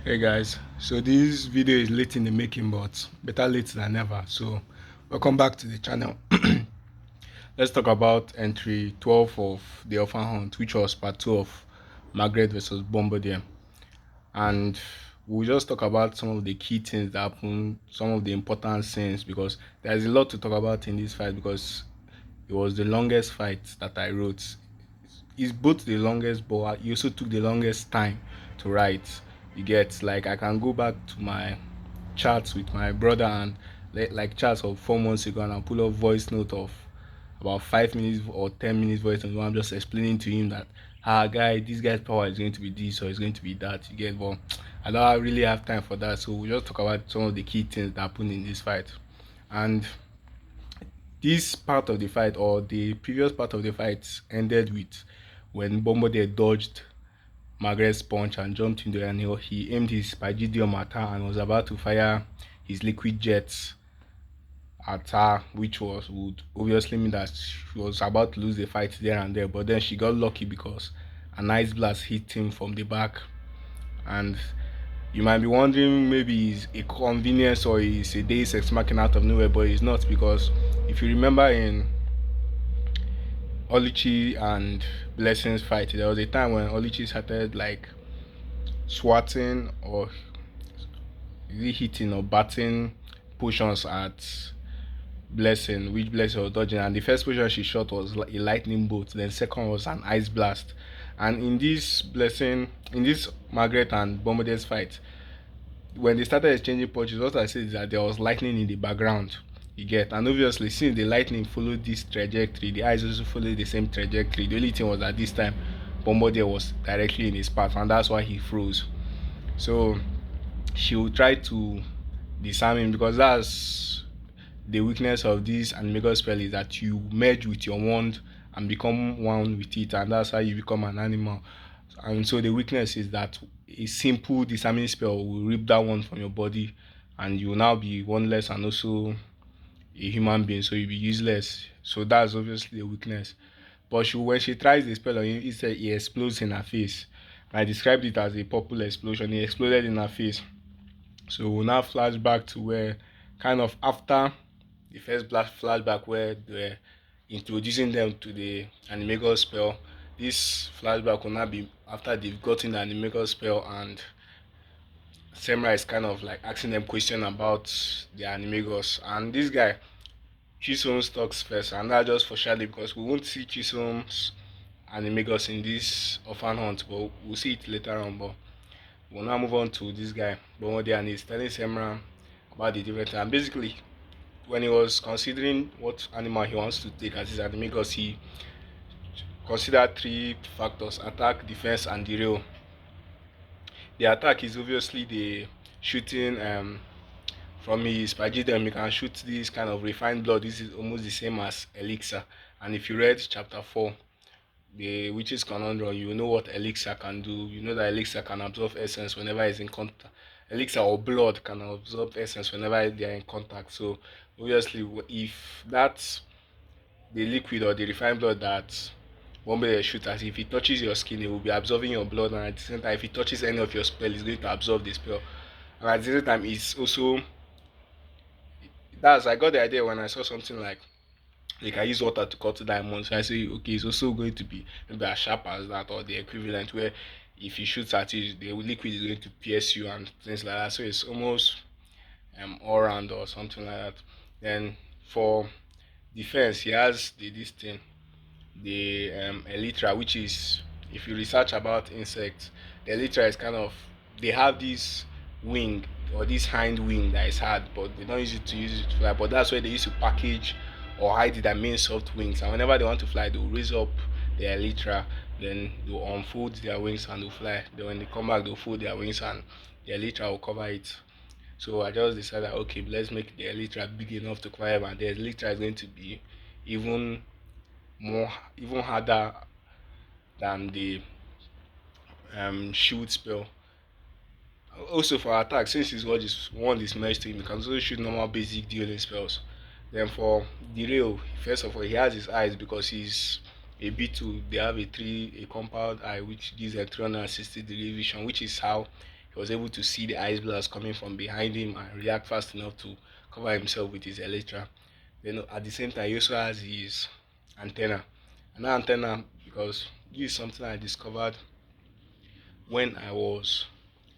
Hey guys, so this video is late in the making, but better late than never. So welcome back to the channel. Let's talk about entry 12 of the Orphan Hunt, which was part 2 of Margaret versus Bombardier. And we'll just talk about some of the key things that happened, some of the important scenes, because there's a lot to talk about in this fight, because it was the longest fight that I wrote. It's both the longest, but it also took the longest time to write. You get, like, I can go back to my chats with my brother and like chats of 4 months ago, and I'll pull up voice note of about 5 minutes or 10 minutes voice note where I'm just explaining to him that guy, this guy's power is going to be this or it's going to be that. You get, but I don't really have time for that, so we'll just talk about some of the key things that happened in this fight. And this part of the fight, or the previous part of the fight, ended with when Bombardier dodged Margaret's punch and jumped into the air. He aimed his Pagidium at her and was about to fire his liquid jets at her, which would obviously mean that she was about to lose the fight there and there. But then she got lucky because a nice blast hit him from the back. And you might be wondering, maybe it's a convenience or it's a deus ex machina out of nowhere, but it's not, because if you remember in Oluchi and Blessing's fight, there was a time when Oluchi started like swatting or really hitting or batting potions at Blessing, which Blessing was dodging. And the first potion she shot was a lightning bolt, then second was an ice blast. And in this Margaret and Bombardier's fight, when they started exchanging punches, what I said is that there was lightning in the background. You get, and obviously since the lightning followed this trajectory, the eyes also followed the same trajectory. The only thing was that this time Bombardier was directly in his path, and that's why he froze. So she will try to disarm him, because that's the weakness of this animagus spell, is that you merge with your wand and become one with it, and that's how you become an animal. And so the weakness is that a simple disarming spell will rip that one from your body, and you will now be one less and also a human being, so you'll be useless. So that's obviously the weakness. But when she tries the spell on him, he explodes in her face. I described it as a purple explosion. He exploded in her face. So we'll now flash back to where, kind of after the first blast flashback where they're introducing them to the animagus spell. This flashback will now be after they've gotten the animagus spell, and Semra is kind of like asking them questions about the animagus. And this guy, Chisholm, talks first, and that just foreshadowing, because we won't see Chisholm's animagus in this Orphan Hunt, but we'll see it later on. But we'll now move on to this guy, Bombardier, and he's telling Semra about the different. And basically, when he was considering what animal he wants to take as his animagus, he considered three factors: attack, defense, and derail. The attack is obviously the shooting from his Pagidem. You can shoot this kind of refined blood. This is almost the same as elixir. And if you read chapter 4, the Witch's Conundrum, you know what elixir can do. You know that elixir can absorb essence whenever it's in contact. Elixir or blood can absorb essence whenever they are in contact. So obviously, if that's the liquid or the refined blood that Bombardier shoots at, if it touches your skin, it will be absorbing your blood, and at the same time, if it touches any of your spell, it's going to absorb the spell. And at the same time, it's also, that's, I got the idea when I saw something like I use water to cut diamonds. So I say, okay, it's also going to be maybe as sharp as that, or the equivalent, where if you shoot at it, the liquid is going to pierce you and things like that. So it's almost all round or something like that. Then for defense, he has this thing, the elytra, which is, if you research about insects, the elytra is kind of, they have this wing, or this hind wing that is hard, but they don't use it to fly. But that's where they used to package or hide their main soft wings. And whenever they want to fly, they'll raise up their elytra, then they'll unfold their wings and they'll fly. Then when they come back, they'll fold their wings and the elytra will cover it. So I just decided, okay, let's make the elytra big enough to cover it, and the elytra is going to be even even harder than the shield spell. Also for attack, since his wand is merged to him, he can also shoot normal basic dealing spells. Then for derail, first of all, he has his eyes, because he's a B2. They have a compound eye which gives a 360 degree vision, which is how he was able to see the ice blast coming from behind him and react fast enough to cover himself with his elytra. Then at the same time, he also has his antenna. And that antenna, because this is something I discovered when I was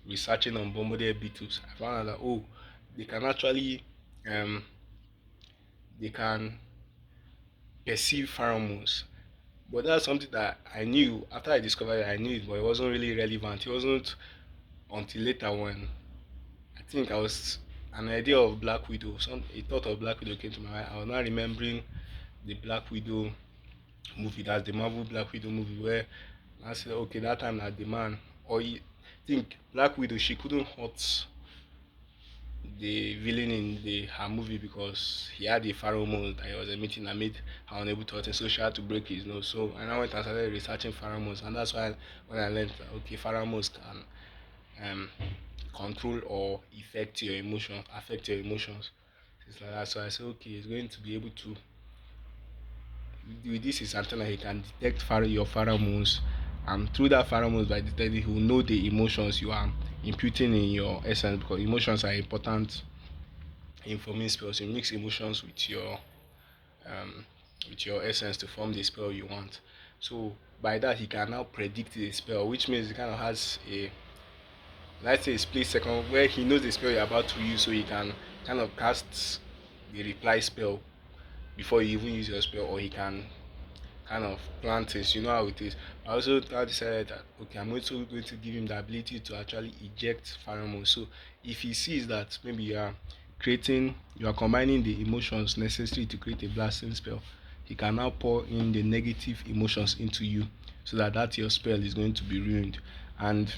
researching on Bombardier B2s. I found out that they can actually um, they can perceive pheromones. But that's something that I knew after I discovered it, I knew it, but it wasn't really relevant. It wasn't until later when I think I was an idea of Black Widow, a thought of Black Widow came to my mind. I was not remembering the Black Widow movie, that's the Marvel Black Widow movie, where I said, okay, that time that the man, think Black Widow, she couldn't hurt the villain in the her movie because he had a pheromone that he was emitting that made her unable to hurt him, so she had to break his nose. So and I went and started researching pheromones, and that's why when I learned that okay, pheromones can um, control or affect your emotions. It's like that. So I said, okay, he's going to be able to with this his antenna, he can detect your pheromones, and through that pheromones by detecting, he will know the emotions you are imputing in your essence because emotions are important in forming spells. You mix emotions um, with your essence to form the spell you want. So by that, he can now predict the spell, which means he kind of has a, let's say, a split second where he knows the spell you're about to use, so he can kind of cast the reply spell before you even use your spell, or he can kind of plan things. You know how it is. I also now decided that okay, I'm also going to give him the ability to actually eject pheromones. So if he sees that maybe you are combining the emotions necessary to create a blasting spell, he can now pour in the negative emotions into you, so that your spell is going to be ruined. And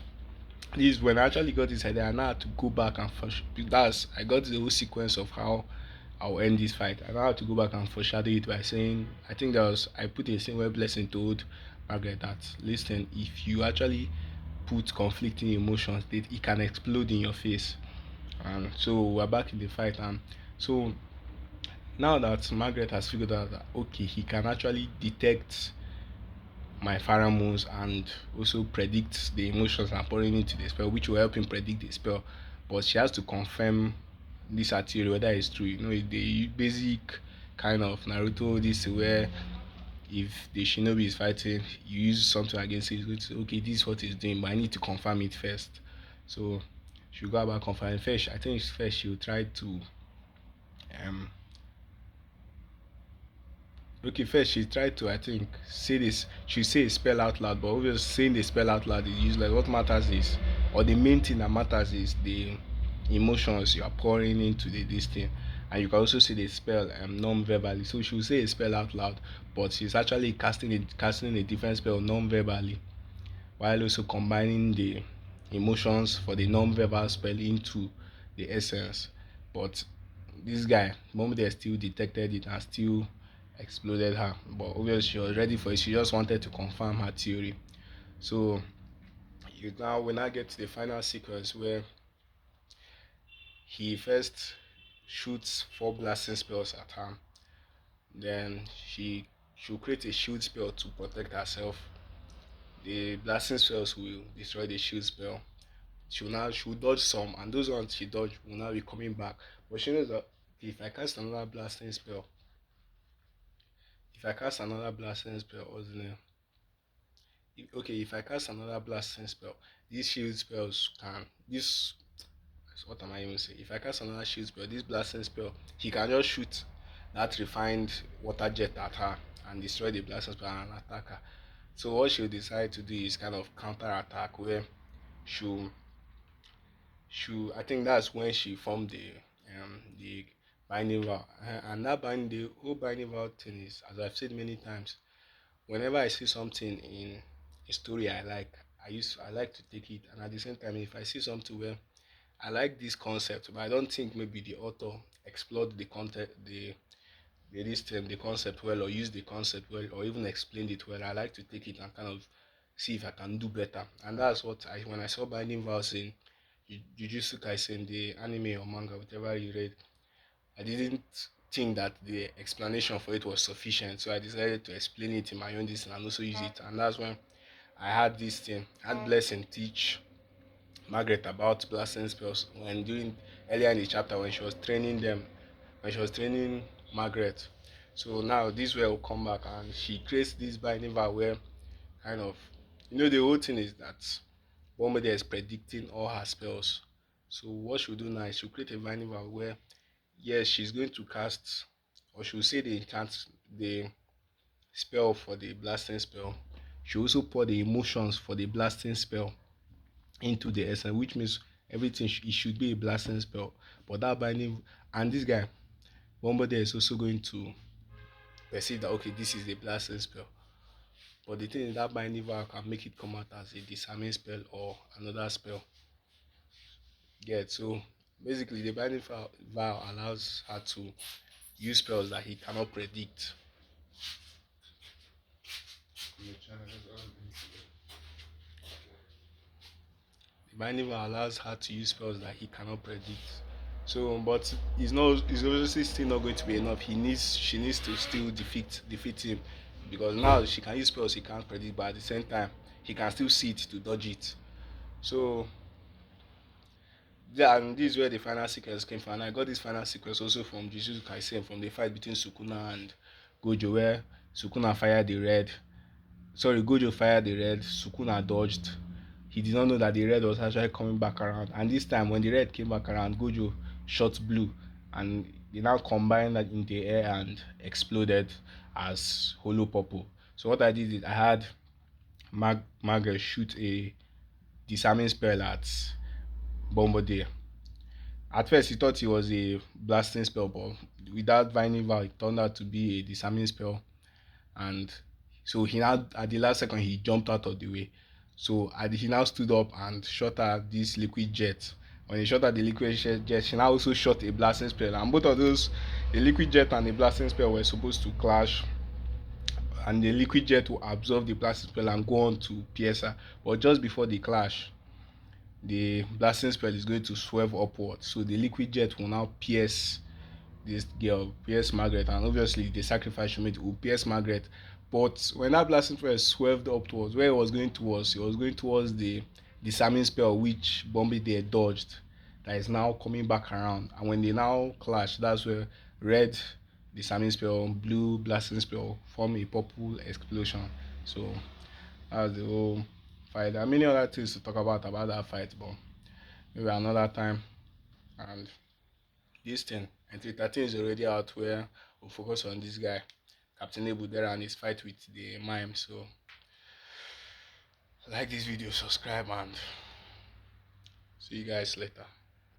this when I actually got this idea, I now had to go back and that's I got the whole sequence of how I'll end this fight. And I had to go back and foreshadow it by saying, I think I put a scene where Blessing told Margaret that, listen, if you actually put conflicting emotions, it can explode in your face. And so we're back in the fight. And so now that Margaret has figured out that, okay, he can actually detect my pheromones and also predict the emotions I'm pouring into the spell, which will help him predict the spell. But she has to confirm this theory whether it's true. The basic kind of Naruto this where if the shinobi is fighting, you use something against it, it's going to say, okay, this is what it's doing, but I need to confirm it first. So she'll go about confirming first. I think first she'll try to um okay, first she tried to, I think, say this. She say a spell out loud, but obviously saying the spell out loud is useless. What matters is, or the main thing that matters is the emotions you are pouring into this thing. And you can also say the spell non-verbally. So she will say a spell out loud, but she's actually casting a different spell non-verbally, while also combining the emotions for the non-verbal spell into the essence. But this guy, the moment they still detected it and still exploded her. But obviously she was ready for it. She just wanted to confirm her theory. So we now get to the final sequence where he first shoots 4 blasting spells at her. Then she'll create a shield spell to protect herself. The blasting spells will destroy the shield spell. She'll dodge some, and those ones she dodged will now be coming back. But she knows that if I cast another blasting spell, what's the name? If I cast another blasting spell, these shield spells can this what am I even saying? If I cast another shield spell, this blasting spell, he can just shoot that refined water jet at her and destroy the blasting spell and attack her. So what she'll decide to do is kind of counter attack where she'll I think that's when she formed the binding vow. And that the whole binding vow thing is, as I've said many times, whenever I see something in a story I like to take it, and at the same time if I see something where I like this concept but I don't think maybe the author explored the content the concept well, or use the concept well, or even explained it well, I like to take it and kind of see if I can do better. And that's what when I saw binding vows in Jujutsu Kaisen, the anime or manga, whatever you read, I didn't think that the explanation for it was sufficient, so I decided to explain it in my own distance and also use it. And that's when I had this thing. I had Blessing teach Margaret about blasting spells when during earlier in the chapter when she was training them, when she was training Margaret. So now this way will come back and she creates this binding vow where kind of, the whole thing is that Bombardier is predicting all her spells. So what she'll do now is she'll create a binding vow where yes, she's going to cast, or she'll say the spell for the blasting spell. She also pour the emotions for the blasting spell into the essence, which means everything it should be a blasting spell. But that binding, and this guy Bombardier is also going to perceive that okay, this is a blasting spell. But the thing is that binding vow can make it come out as a disarming spell or another spell. So basically the binding vow allows her to use spells that he cannot predict. The binding vow allows her to use spells that he cannot predict. So, but it's obviously still not going to be enough. She needs to still defeat him, because now she can use spells he can't predict, but at the same time he can still see it to dodge it. So yeah, and this is where the final sequence came from. And I got this final sequence also from Jujutsu Kaisen, from the fight between Sukuna and Gojo, where Sukuna fired the red. Sorry, Gojo fired the red. Sukuna dodged. He did not know that the red was actually coming back around. And this time, when the red came back around, Gojo shot blue, and they now combined that in the air and exploded as Holo Purple. So what I did is I had Margaret shoot a disarming spell at Bombardier. At first, he thought it was a blasting spell, but without Vining Vow, it turned out to be a disarming spell. And so he now, at the last second, he jumped out of the way. So he now stood up and shot at this liquid jet. When he shot at the liquid jet, she now also shot a blasting spell. And both of those, the liquid jet and the blasting spell, were supposed to clash. And the liquid jet will absorb the blasting spell and go on to pierce her. But just before the clash, the blasting spell is going to swerve upward. So the liquid jet will now pierce this girl, pierce Margaret, and obviously the sacrifice she made will pierce Margaret. But when that blasting spell swerved upwards, where it was going towards the disarming spell which Bombardier dodged, that is now coming back around. And when they now clash, that's where red disarming spell, blue blasting spell form a purple explosion. So that's the whole fight. There are many other things to talk about that fight, but maybe another time. And this thing, Entry 13 is already out, where we'll focus on this guy, Captain Ebudera, and his fight with the mime. So like this video, subscribe, and see you guys later.